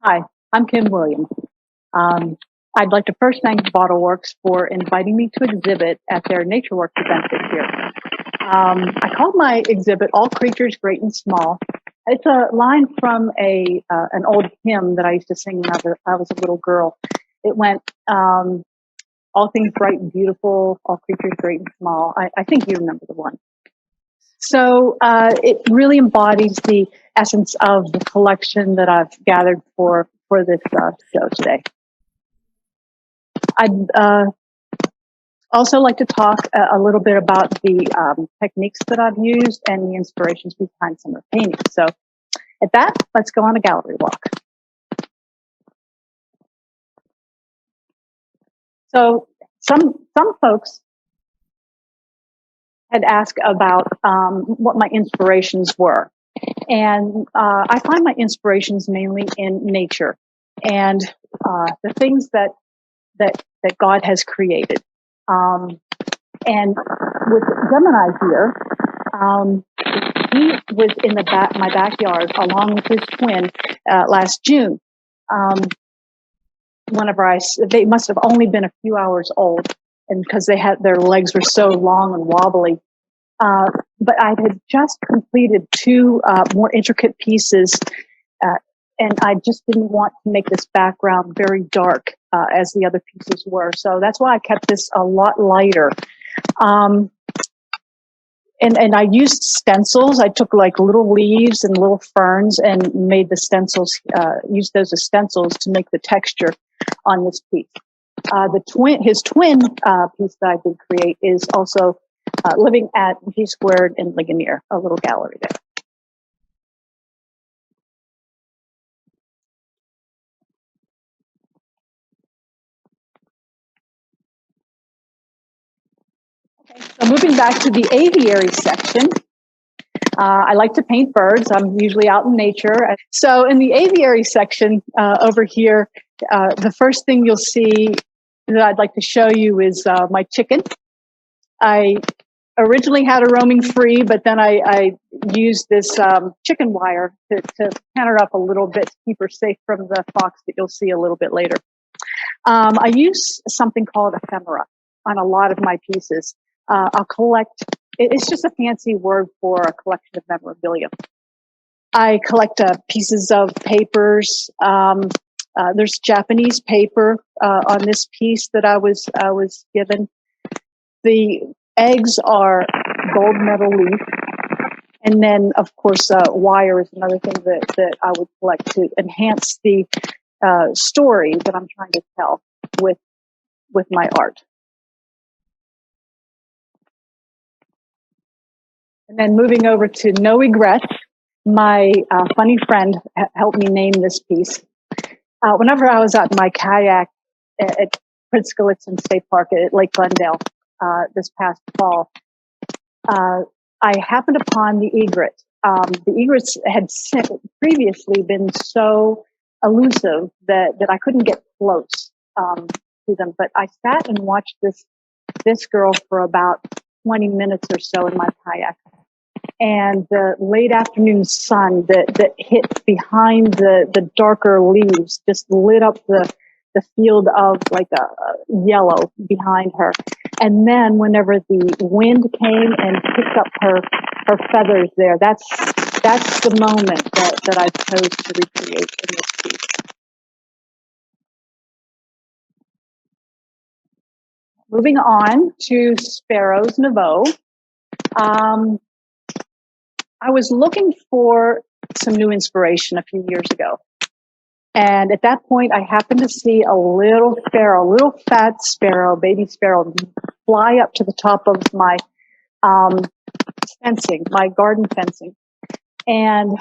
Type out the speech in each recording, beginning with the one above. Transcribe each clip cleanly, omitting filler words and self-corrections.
Hi, I'm Kim Williams. Um, I'd like to first thank BottleWorks for inviting me to exhibit at their NatureWorks event this year. I called my exhibit "All Creatures Great and Small." It's a line from an old hymn that I used to sing when I was a little girl. It went, "All things bright and beautiful, all creatures great and small." I think you remember the one. So it really embodies the essence of the collection that I've gathered for this show today. I'd also like to talk a little bit about the techniques that I've used and the inspirations behind some of the paintings. So at that, let's go on a gallery walk. So some folks had asked about what my inspirations were. And I find my inspirations mainly in nature and the things that God has created. And with Gemini here, he was in my backyard along with his twin last June. They must have only been a few hours old, and because their legs were so long and wobbly. But I had just completed two more intricate pieces, and I just didn't want to make this background very dark as the other pieces were. So that's why I kept this a lot lighter. And I used stencils. I took like little leaves and little ferns and made the stencils, used those as stencils to make the texture on this piece. His twin piece that I did create is also living at G Squared in Ligonier, a little gallery there. Okay, so moving back to the aviary section, I like to paint birds. I'm usually out in nature. So in the aviary section over here, the first thing you'll see that I'd like to show you is my chicken. I originally had her roaming free, but then I used this chicken wire to pan her up a little bit to keep her safe from the fox that you'll see a little bit later. I use something called ephemera on a lot of my pieces. I'll collect, it's just a fancy word for a collection of memorabilia. I collect pieces of papers. There's Japanese paper on this piece that I was given. The eggs are gold metal leaf. And then, of course, wire is another thing that I would collect to enhance the story that I'm trying to tell with my art. And then moving over to No Regrets, my funny friend helped me name this piece. Whenever I was out in my kayak at Prince Gallitzin State Park at Lake Glendale this past fall, I happened upon the egret. The egrets had previously been so elusive that I couldn't get close to them. But I sat and watched this girl for about 20 minutes or so in my kayak. And the late afternoon sun that hit behind the darker leaves just lit up the field of like a yellow behind her. And then whenever the wind came and picked up her feathers there, that's the moment that I chose to recreate in this piece. Moving on to Sparrows Nouveau. I was looking for some new inspiration a few years ago. And at that point, I happened to see a little fat sparrow, baby sparrow, fly up to the top of my fencing, my garden fencing. And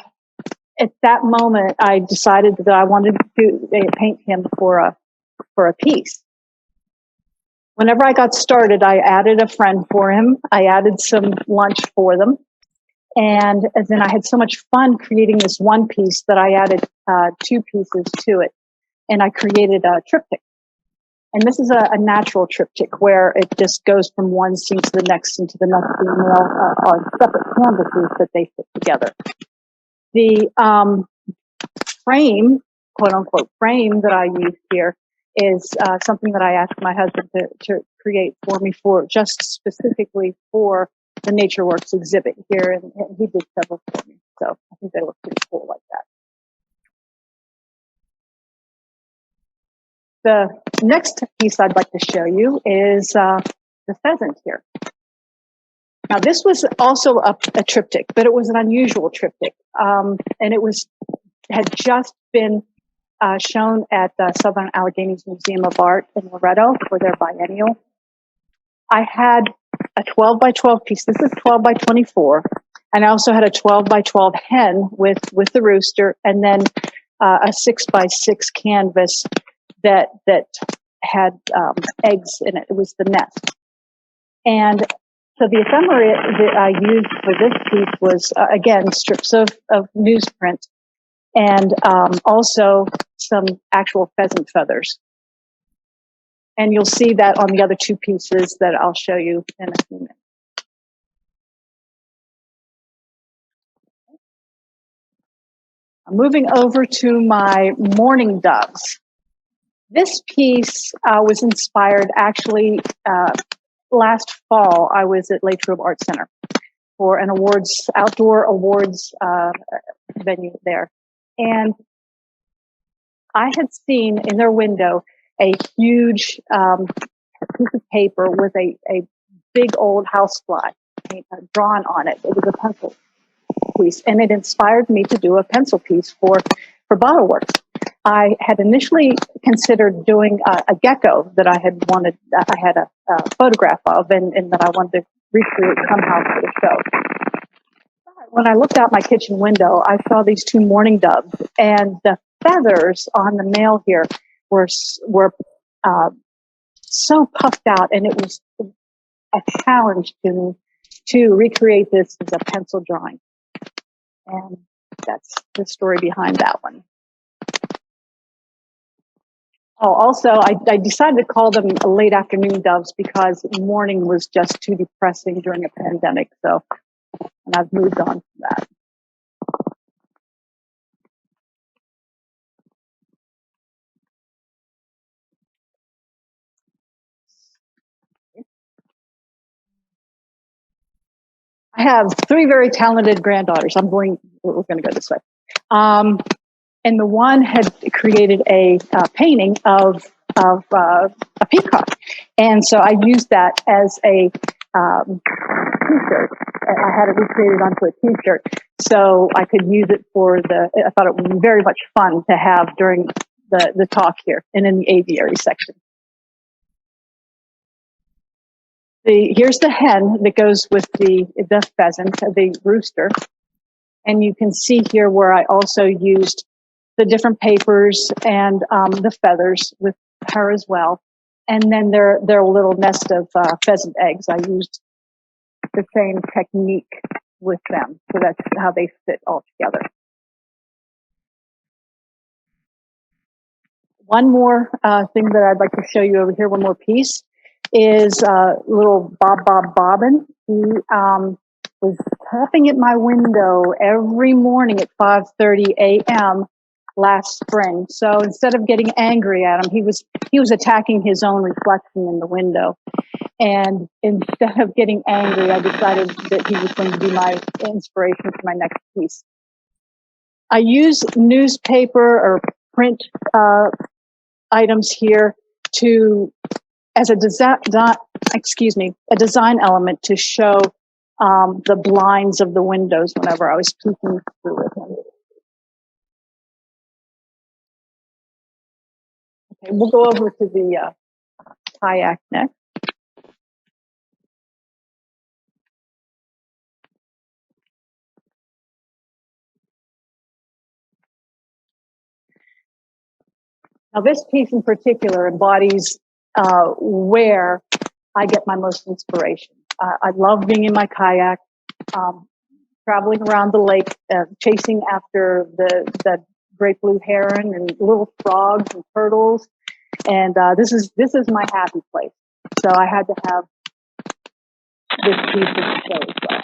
at that moment, I decided that I wanted to paint him for a piece. Whenever I got started, I added a friend for him. I added some lunch for them. And then I had so much fun creating this one piece that I added two pieces to it. And I created a triptych. And this is a natural triptych where it just goes from one scene to the next scene to the next female on separate canvases that they fit together. The frame quote-unquote frame that I use here is something that I asked my husband to create for me for just specifically for the NatureWorks exhibit here, and he did several for me. So I think they look pretty cool like that. The next piece I'd like to show you is the pheasant here. Now, this was also a triptych, but it was an unusual triptych, and it had just been shown at the Southern Alleghenies Museum of Art in Loretto for their biennial. I had a 12 by 12 piece. This is 12 by 24. And I also had a 12 by 12 hen with the rooster, and then a 6 by 6 canvas that had eggs in it. It was the nest. And so the ephemera that I used for this piece was, again, strips of newsprint and also some actual pheasant feathers. And you'll see that on the other two pieces that I'll show you in a few minutes. I'm moving over to my mourning doves. This piece was inspired actually last fall. I was at Latrobe Art Center for an outdoor awards venue there. And I had seen in their window a huge piece of paper with a big old housefly drawn on it. It was a pencil piece, and it inspired me to do a pencil piece for BottleWorks. I had initially considered doing a gecko that I had a photograph of and that I wanted to recreate somehow for the show. But when I looked out my kitchen window, I saw these two mourning doves, and the feathers on the male here were so puffed out, and it was a challenge to me to recreate this as a pencil drawing. And that's the story behind that one. Oh, also, I decided to call them late afternoon doves because morning was just too depressing during a pandemic. So, and I've moved on from that. I have three very talented granddaughters. We're going to go this way. And the one had created a painting of a peacock. And so I used that as a t-shirt. I had it recreated onto a t-shirt. So I could use it I thought it would be very much fun to have during the talk here and in the aviary section. Here's the hen that goes with the pheasant, the rooster. And you can see here where I also used the different papers and the feathers with her as well. And then their little nest of pheasant eggs. I used the same technique with them. So that's how they fit all together. One more thing that I'd like to show you over here, one more piece, is little Bobbin. He was tapping at my window every morning at 5:30 a.m. last spring. So instead of getting angry at him, he was attacking his own reflection in the window. And instead of getting angry, I decided that he was going to be my inspiration for my next piece. I use newspaper or print items here as a design element to show the blinds of the windows whenever I was peeking through with him. Okay, we'll go over to the kayak next. Now, this piece in particular embodies where I get my most inspiration. I love being in my kayak, traveling around the lake, chasing after the great blue heron and little frogs and turtles. And this is my happy place. So I had to have this piece of the show as well.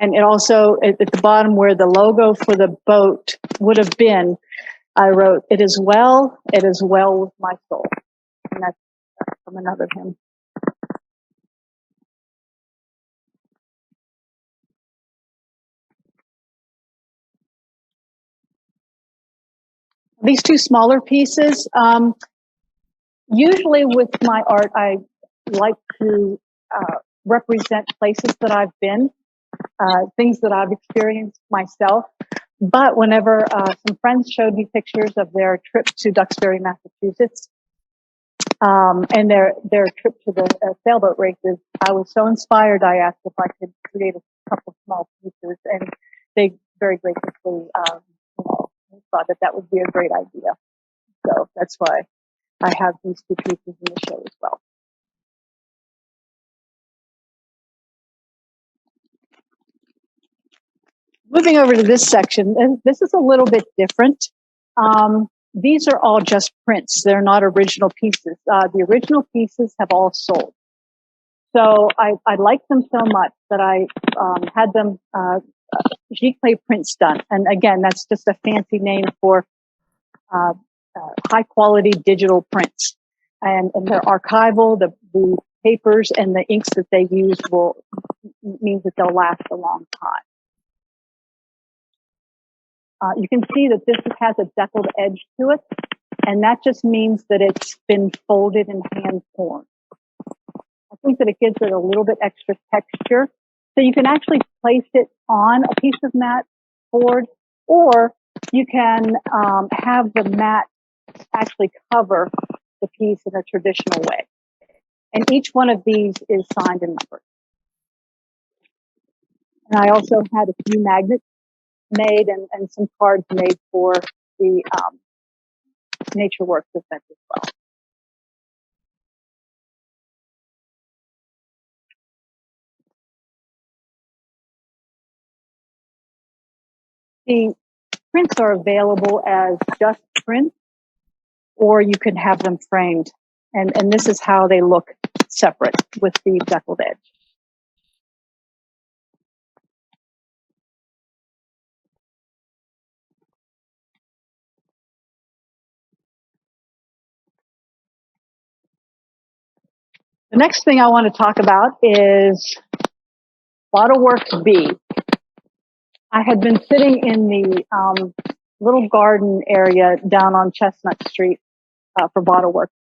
And it also, at the bottom where the logo for the boat would have been, I wrote, it is well with my soul. And that's from another hymn. These two smaller pieces, usually with my art, I like to represent places that I've been, things that I've experienced myself. But whenever some friends showed me pictures of their trip to Duxbury, Massachusetts, and their trip to the sailboat races, I was so inspired. I asked if I could create a couple small pieces, and they very graciously thought that would be a great idea. So that's why I have these two pieces in the show as well. Moving over to this section, and this is a little bit different. These are all just prints. They're not original pieces. The original pieces have all sold. So I liked them so much that I had them Giclée prints done. And again, that's just a fancy name for high quality digital prints. And they're archival. The papers and the inks that they use means that they'll last a long time. You can see that this has a deckled edge to it, and that just means that it's been folded and hand formed. I think that it gives it a little bit extra texture. So you can actually place it on a piece of mat board, or you can have the mat actually cover the piece in a traditional way. And each one of these is signed and numbered. And I also had a few magnets made and some cards made for the Nature Works event as well. The prints are available as just prints, or you can have them framed. And this is how they look separate with the deckled edge. The next thing I want to talk about is BottleWorks B. I had been sitting in the little garden area down on Chestnut Street for BottleWorks.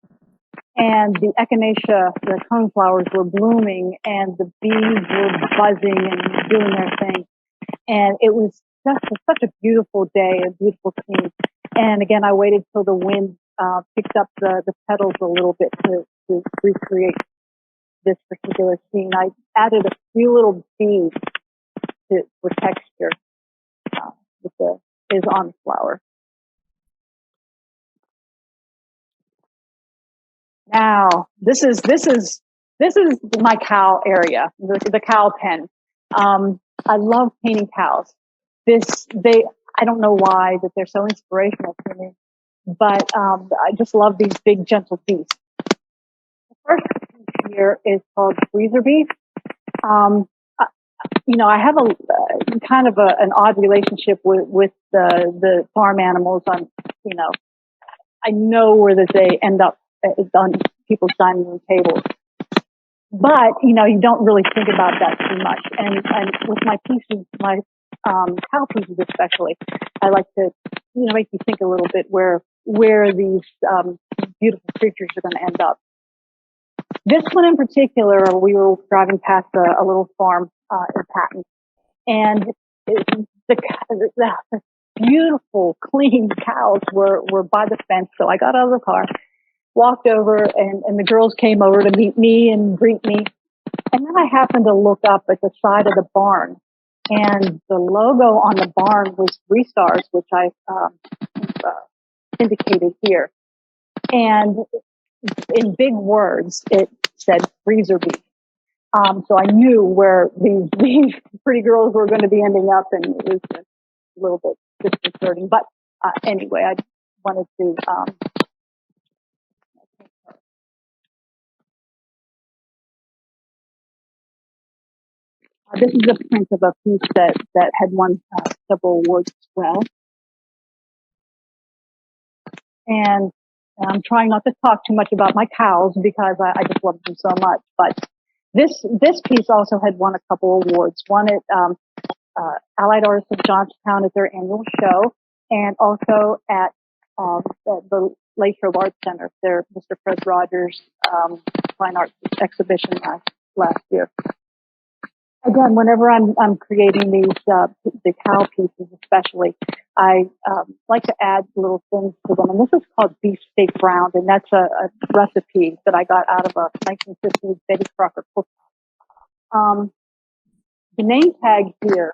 And the echinacea, the coneflowers were blooming, and the bees were buzzing and doing their thing. And it was just such a beautiful day, a beautiful scene. And again, I waited till the wind picked up the petals a little bit to recreate this particular scene. I added a few little beads for texture is on the flower. Now, this is my cow area, the cow pen. I love painting cows. I don't know why that they're so inspirational to me, but I just love these big, gentle beasts. The first piece here is called Freezer Beef. I have a kind of an odd relationship with the farm animals. I know where that they end up on people's dining room tables. But, you don't really think about that too much. And with my pieces, my cow pieces especially, I like to, make you think a little bit where these beautiful creatures are going to end up. This one in particular, we were driving past a little farm in Patton, and the beautiful, clean cows were by the fence. So I got out of the car, walked over, and the girls came over to meet me and greet me. And then I happened to look up at the side of the barn, and the logo on the barn was 3 stars, which I indicated here. And in big words, it said Freezer Beef. So I knew where these pretty girls were going to be ending up, and it was a little bit disconcerting. But anyway, I wanted to This is a print of a piece that had won several awards as well. And I'm trying not to talk too much about my cows because I just love them so much. But this piece also had won a couple awards. One at Allied Artists of Johnstown at their annual show, and also at the Lakeshore Arts Center, their Mr. Fred Rogers Fine Arts exhibition last year. Again, whenever I'm creating these the cow pieces, especially, I like to add little things to them. And this is called beef steak round, and that's a recipe that I got out of a 1950s Betty Crocker cookbook. The name tag here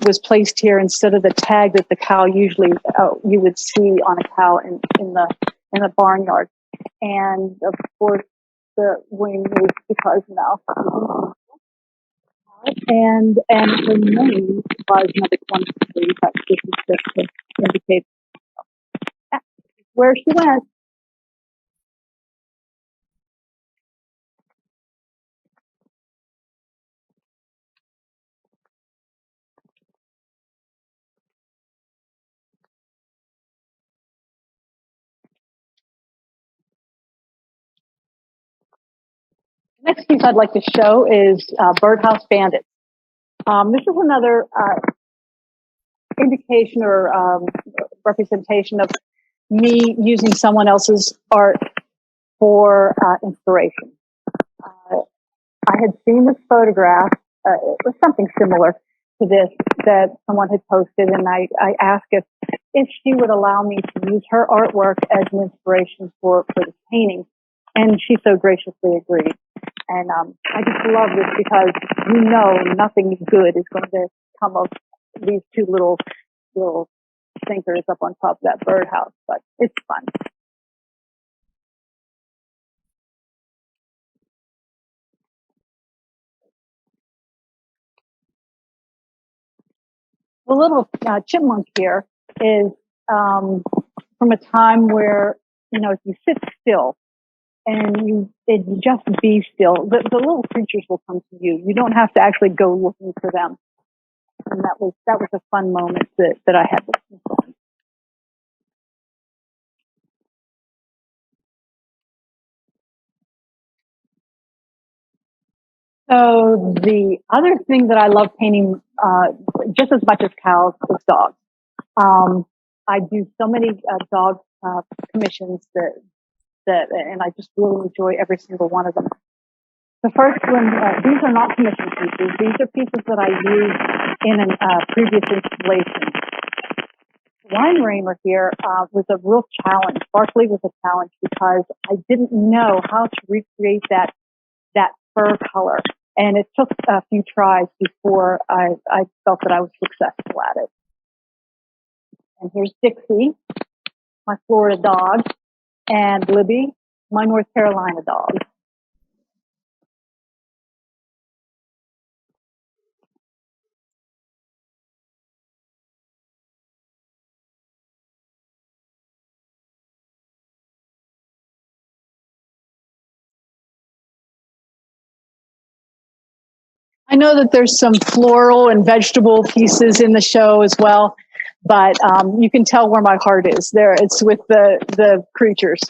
was placed here instead of the tag that the cow usually you would see on a cow in the barnyard. And of course, the wing is because now. And her name was another one. This is just to indicate where she went. Next piece I'd like to show is Birdhouse Bandits. This is another indication or representation of me using someone else's art for inspiration. I had seen this photograph. It was something similar to this that someone had posted, and I asked if she would allow me to use her artwork as an inspiration for the painting, and she so graciously agreed. And I just love this because nothing good is going to come of these two little thinkers up on top of that birdhouse, but it's fun. The little chipmunk here is from a time where, if you sit still and you just be still, the little creatures will come to you. You don't have to actually go looking for them. And that was a fun moment that I had with them. So the other thing that I love painting just as much as cows is dogs. I do so many dog commissions and I just really enjoy every single one of them. The first one, these are not commission pieces. These are pieces that I used in a previous installation. Weimaraner here was a real challenge. Barkley was a challenge because I didn't know how to recreate that fur color. And it took a few tries before I felt that I was successful at it. And here's Dixie, my Florida dog, and Libby, my North Carolina dog. I know that there's some floral and vegetable pieces in the show as well, but you can tell where my heart is there. It's with the creatures.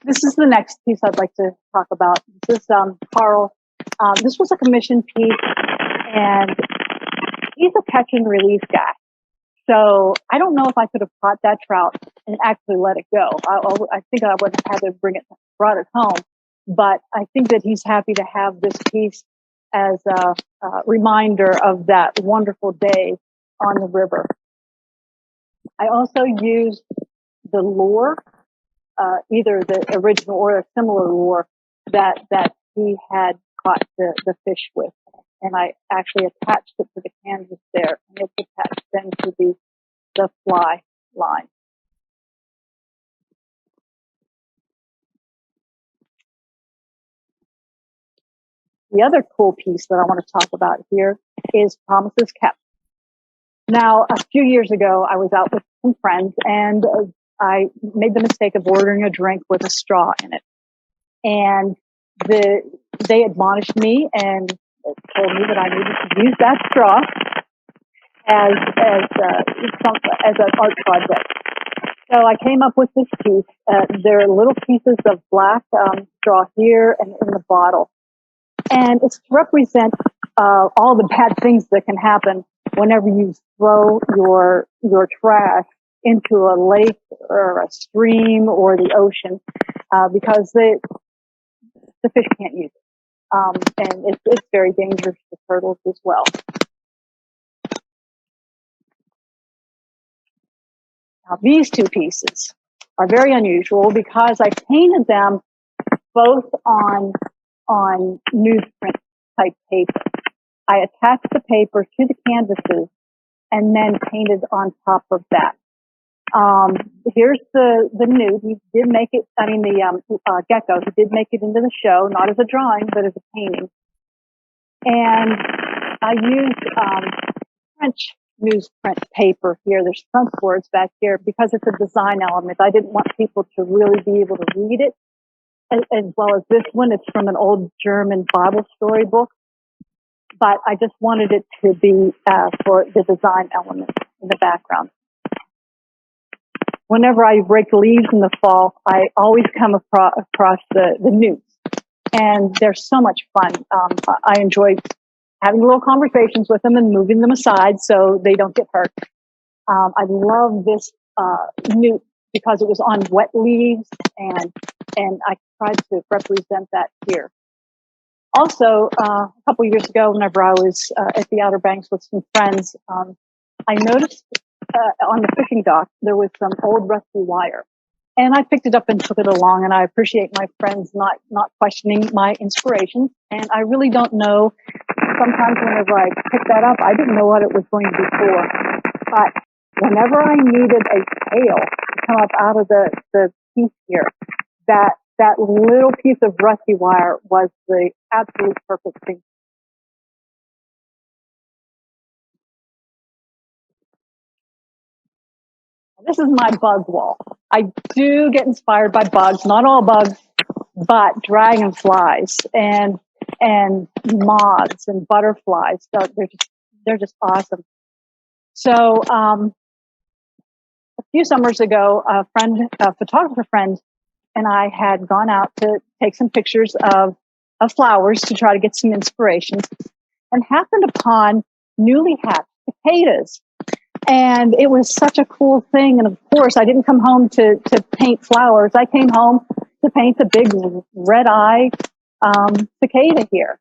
This is the next piece I'd like to talk about. This is Carl. This was a commission piece, and he's a catch and release guy. So I don't know if I could have caught that trout and actually let it go. I think I would have had to brought it home. But I think that he's happy to have this piece as a reminder of that wonderful day on the river. I also used the lure, either the original or a similar lure that he had caught the fish with. And I actually attached it to the canvas there, and it's attached then to the fly line. The other cool piece that I want to talk about here is Promises Kept. Now, a few years ago, I was out with some friends, and I made the mistake of ordering a drink with a straw in it. And they admonished me and told me that I needed to use that straw as an art project. So I came up with this piece. There are little pieces of black straw here and in the bottle, and it's to represent all the bad things that can happen whenever you throw your trash into a lake or a stream or the ocean, because the fish can't use it, and it's very dangerous to turtles as well. Now, these two pieces are very unusual because I painted them both on newsprint type paper. I attached the paper to the canvases and then painted on top of that. Here's the newt. He did make it. I mean, the gecko. He did make it into the show, not as a drawing, but as a painting. And I used French newsprint paper here. There's French words back here because it's a design element. I didn't want people to really be able to read it, as well as this one. It's from an old German Bible story book, but I just wanted it to be for the design element in the background. Whenever I rake leaves in the fall, I always come across the newts, and they're so much fun. I enjoy having little conversations with them and moving them aside so they don't get hurt. I love this newt because it was on wet leaves, and I tried to represent that here. Also, a couple years ago, whenever I was at the Outer Banks with some friends, I noticed on the fishing dock there was some old rusty wire, and I picked it up and took it along. And I appreciate my friends not questioning my inspirations. And I really don't know. Sometimes whenever I pick that up, I didn't know what it was going to be for. But whenever I needed a tail to come up out of the piece here, that little piece of rusty wire was the absolute perfect thing. This is my bug wall. I do get inspired by bugs, not all bugs, but dragonflies and moths and butterflies. So they're just awesome. So a few summers ago, a photographer friend, and I had gone out to take some pictures of flowers to try to get some inspiration, and happened upon newly hatched cicadas. And it was such a cool thing. And of course, I didn't come home to paint flowers. I came home to paint the big red-eye cicada here.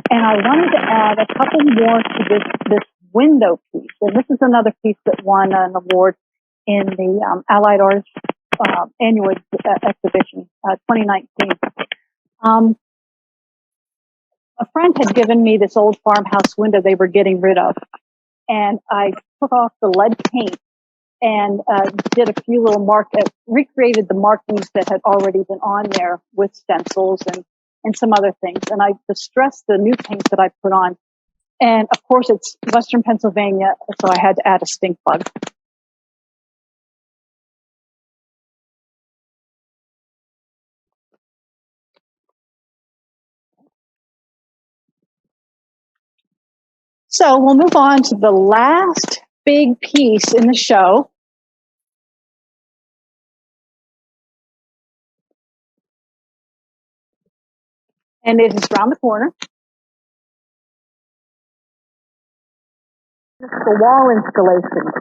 And I wanted to add a couple more to this window piece. And this is another piece that won an award in the Allied Artists annual exhibition, 2019. A friend had given me this old farmhouse window they were getting rid of. And I took off the lead paint and did a few little recreated the markings that had already been on there with stencils and some other things. And I distressed the new paint that I put on. And of course, it's Western Pennsylvania, so I had to add a stink bug. So we'll move on to the last big piece in the show. And it is around the corner. The wall installation.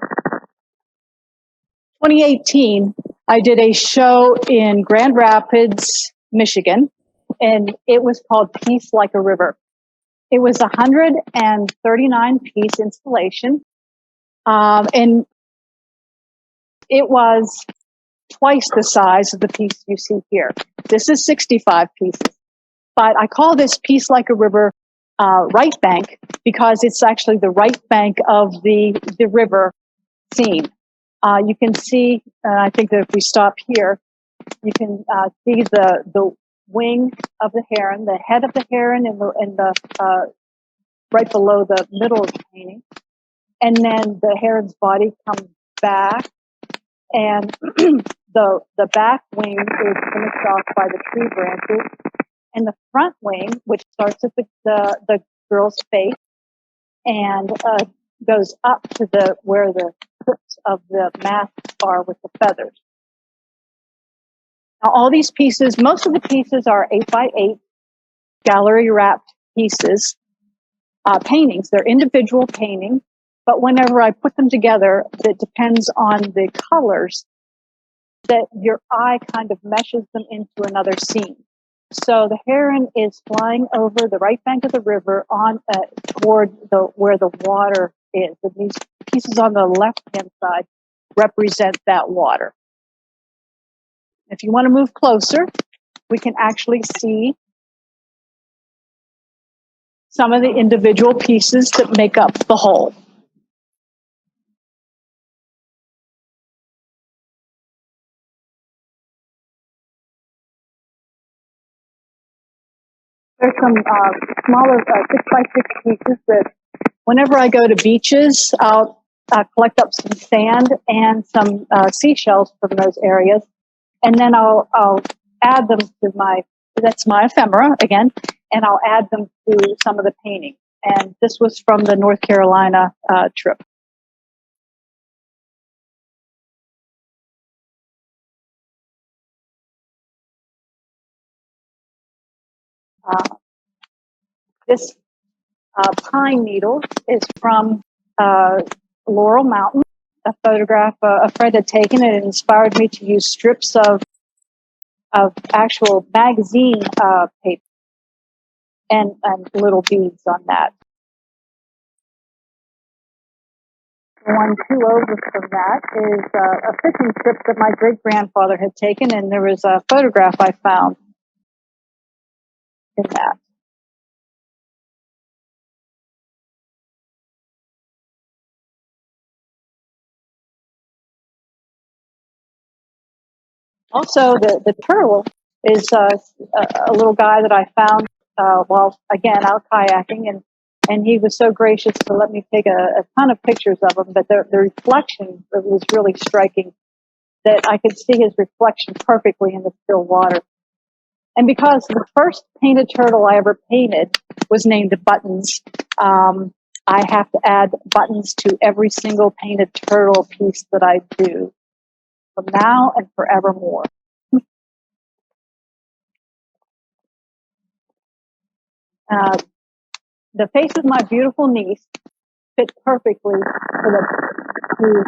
2018, I did a show in Grand Rapids, Michigan, and it was called Peace Like a River. It was a 139-piece installation, and it was twice the size of the piece you see here. This is 65 pieces, but I call this Peace Like a River right bank because it's actually the right bank of the river scene. You can see, I think that if we stop here, you can see the wing of the heron, the head of the heron, and the right below the middle of the painting, and then the heron's body comes back, and the back wing is finished off by the tree branches, And the front wing, which starts at the girl's face and goes up to where the tips of the masks are with the feathers. Now, all these pieces, most of the pieces are 8x8 gallery wrapped pieces, paintings. They're individual paintings, but whenever I put them together, it depends on the colors that your eye kind of meshes them into another scene. So the heron is flying over the right bank of the river on toward where the water is. And these pieces on the left-hand side represent that water. If you want to move closer, we can actually see some of the individual pieces that make up the whole. There's some smaller 6x6 pieces that whenever I go to beaches, I'll collect up some sand and some seashells from those areas, and then I'll add them to that's my ephemera again, and I'll add them to some of the painting. And this was from the North Carolina trip. This pine needle is from Laurel Mountain, a photograph a friend had taken. It inspired me to use strips of actual magazine paper and little beads on that. One two over from that is a fishing trip that my great-grandfather had taken, and there was a photograph I found in that. Also, the turtle is a little guy that I found while, again, out kayaking, and he was so gracious to let me take a ton of pictures of him, but the reflection was really striking, that I could see his reflection perfectly in the still water. And because the first painted turtle I ever painted was named Buttons, I have to add buttons to every single painted turtle piece that I do from now and forevermore. The face of my beautiful niece fit perfectly to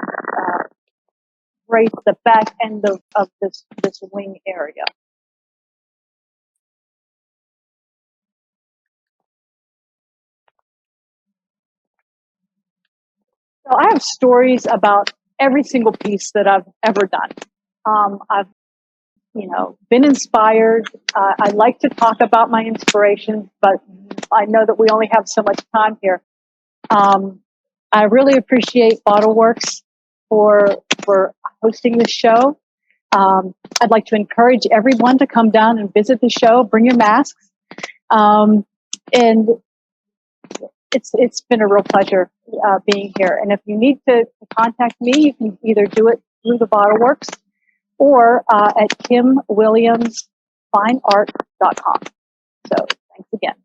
brace the back end of this wing area. So I have stories about every single piece that I've ever done. I've been inspired. I like to talk about my inspirations, but I know that we only have so much time here. I really appreciate BottleWorks for hosting this show. I'd like to encourage everyone to come down and visit the show. Bring your masks, and it's been a real pleasure being here. And if you need to contact me, you can either do it through the BottleWorks or at KimWilliamsFineArt.com. So thanks again.